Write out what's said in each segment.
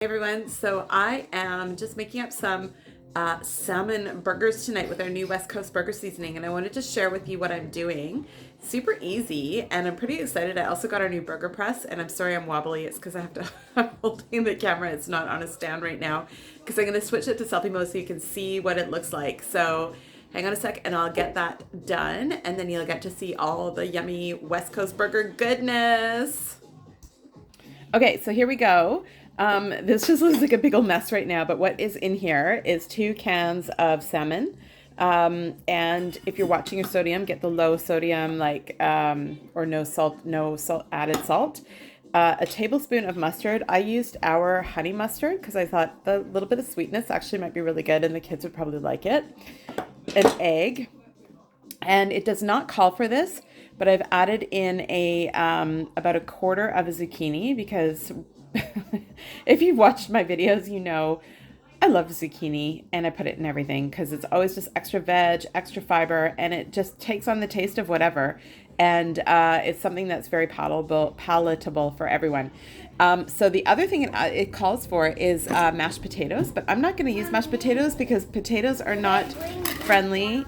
Hey everyone, so I am just making up some salmon burgers tonight with our new West Coast burger seasoning, and I wanted to share with you what I'm doing. Super easy, and I'm pretty excited. I also got our new burger press, and I'm sorry I'm wobbly. It's because I have to, I'm holding the camera. It's not on a stand right now because I'm going to switch it to selfie mode so you can see what it looks like. So hang on a sec, and I'll get that done, and then you'll get to see all the yummy West Coast burger goodness. Okay, so here we go. This just looks like a big old mess right now, but what is in here is 2 cans of salmon. And if you're watching your sodium, get the low sodium, or no salt, added salt. A tablespoon of mustard. I used our honey mustard because I thought the little bit of sweetness actually might be really good and the kids would probably like it. An egg, and it does not call for this, but I've added in about a quarter of a zucchini because if you've watched my videos, you know I love zucchini and I put it in everything because it's always just extra veg, extra fiber, and it just takes on the taste of whatever. And it's something that's very palatable for everyone. So the other thing it calls for is mashed potatoes, but I'm not going to use mashed potatoes because potatoes are not very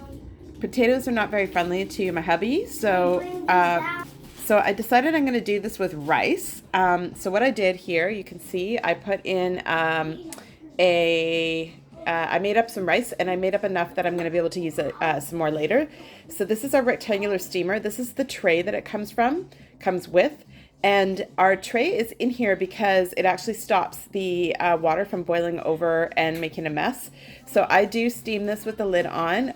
friendly to my hubby. So I decided I'm going to do this with rice. So what I did here, you can see I put in I made up some rice, and I made up enough that I'm going to be able to use it some more later. So this is our rectangular steamer. This is the tray that it comes with. And our tray is in here because it actually stops the water from boiling over and making a mess. So I do steam this with the lid on.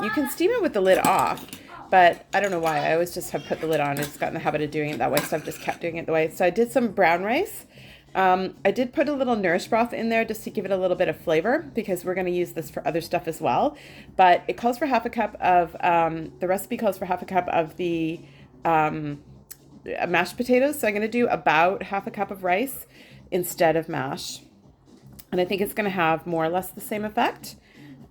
You can steam it with the lid off, but I don't know why. I always just have put the lid on. I just got in the habit of doing it that way, so I've just kept doing it the way. So I did some brown rice. I did put a little nourish broth in there just to give it a little bit of flavor because we're going to use this for other stuff as well. But it calls for half a cup of, the recipe calls for half a cup of the mashed potatoes. So I'm going to do about half a cup of rice instead of mash. And I think it's going to have more or less the same effect.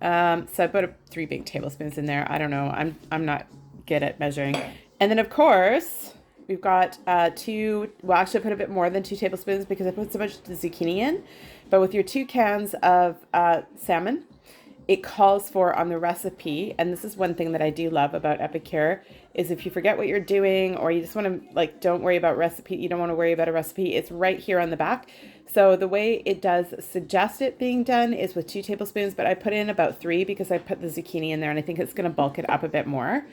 So I put 3 big tablespoons in there. I don't know. I'm not good at measuring. And then of course we've got actually I put a bit more than 2 tablespoons because I put so much zucchini in. But with your 2 cans of salmon, it calls for on the recipe, and this is one thing that I do love about Epicure, is if you forget what you're doing or you just want to don't worry about recipe, you don't want to worry about a recipe, it's right here on the back. So the way it does suggest it being done is with 2 tablespoons, but I put in about 3 because I put the zucchini in there and I think it's going to bulk it up a bit more.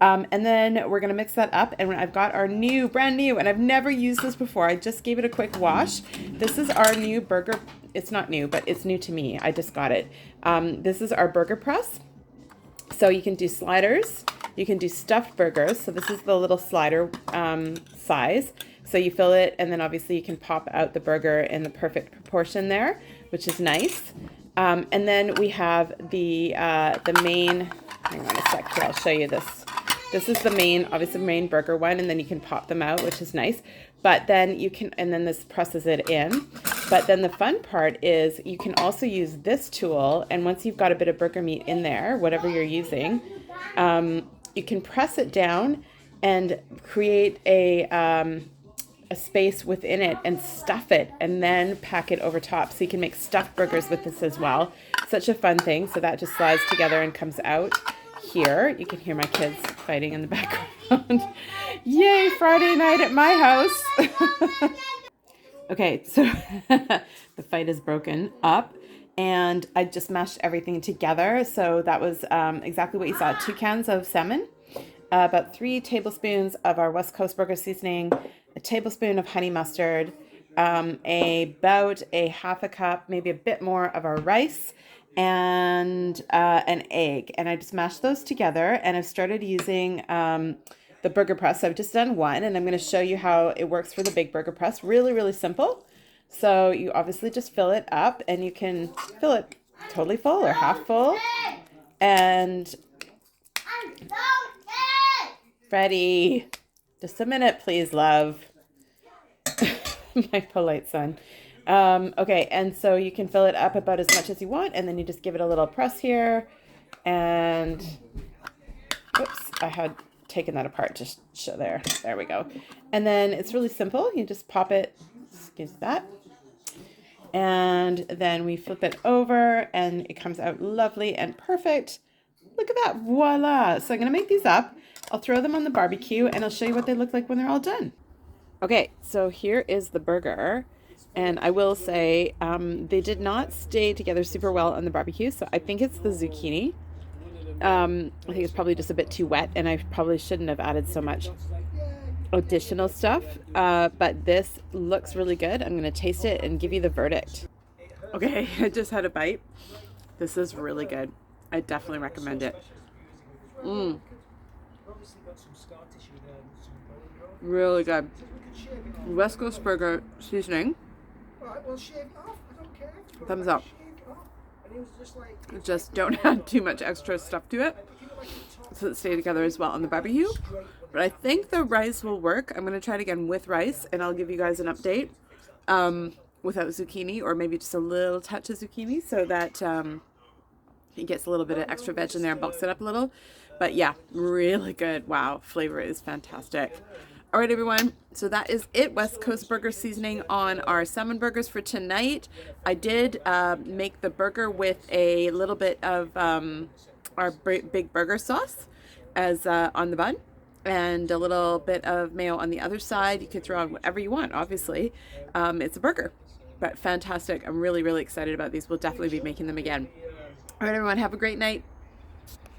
And then we're going to mix that up, and I've got our brand new, and I've never used this before. I just gave it a quick wash. This is our new burger. It's not new, but it's new to me. I just got it. This is our burger press. So you can do sliders. You can do stuffed burgers. So this is the little slider size. So you fill it, and then obviously you can pop out the burger in the perfect proportion there, which is nice. And then we have the main, hang on a sec here, I'll show you this. This is the main burger one, and then you can pop them out, which is nice. But then and then this presses it in. But then the fun part is you can also use this tool, and once you've got a bit of burger meat in there, whatever you're using, you can press it down and create a space within it and stuff it and then pack it over top. So you can make stuffed burgers with this as well. Such a fun thing. So that just slides together and comes out here. You can hear my kids fighting in the background. Yay, Friday night at my house. Okay, so the fight is broken up, and I just mashed everything together. So that was exactly what you saw. 2 cans of salmon, about 3 tablespoons of our West Coast burger seasoning, a tablespoon of honey mustard, about a half a cup, maybe a bit more of our rice, and an egg. And I just mashed those together, and I've started using the burger press. So I've just done one, and I'm going to show you how it works for the big burger press. Really, really simple. So you obviously just fill it up, and you can fill it totally full or half full. And Freddie, just a minute, please, love. My polite son. Okay, and so you can fill it up about as much as you want, and then you just give it a little press here. And, whoops, I had taken that apart to show there. There we go. And then it's really simple. You just pop it, excuse that. And then we flip it over and it comes out lovely and perfect. Look at that, voila. So I'm gonna make these up. I'll throw them on the barbecue and I'll show you what they look like when they're all done. Okay, so here is the burger. And I will say they did not stay together super well on the barbecue. So I think it's the zucchini. I think it's probably just a bit too wet and I probably shouldn't have added so much additional stuff, but this looks really good. I'm gonna taste it and give you the verdict. Okay, I just had a bite. This is really good. I definitely recommend it. Really good. West Coast burger seasoning. Thumbs up. Just don't add too much extra stuff to it so it stays together as well on the barbecue. But I think the rice will work. I'm going to try it again with rice, and I'll give you guys an update without zucchini, or maybe just a little touch of zucchini so that it gets a little bit of extra veg in there and bulks it up a little. But yeah, really good. Wow, flavor is fantastic. All right, everyone. So that is it. West Coast burger seasoning on our salmon burgers for tonight. I did make the burger with a little bit of our big burger sauce as on the bun, and a little bit of mayo on the other side. You could throw on whatever you want, obviously. It's a burger, but fantastic. I'm really, really excited about these. We'll definitely be making them again. All right, everyone, have a great night.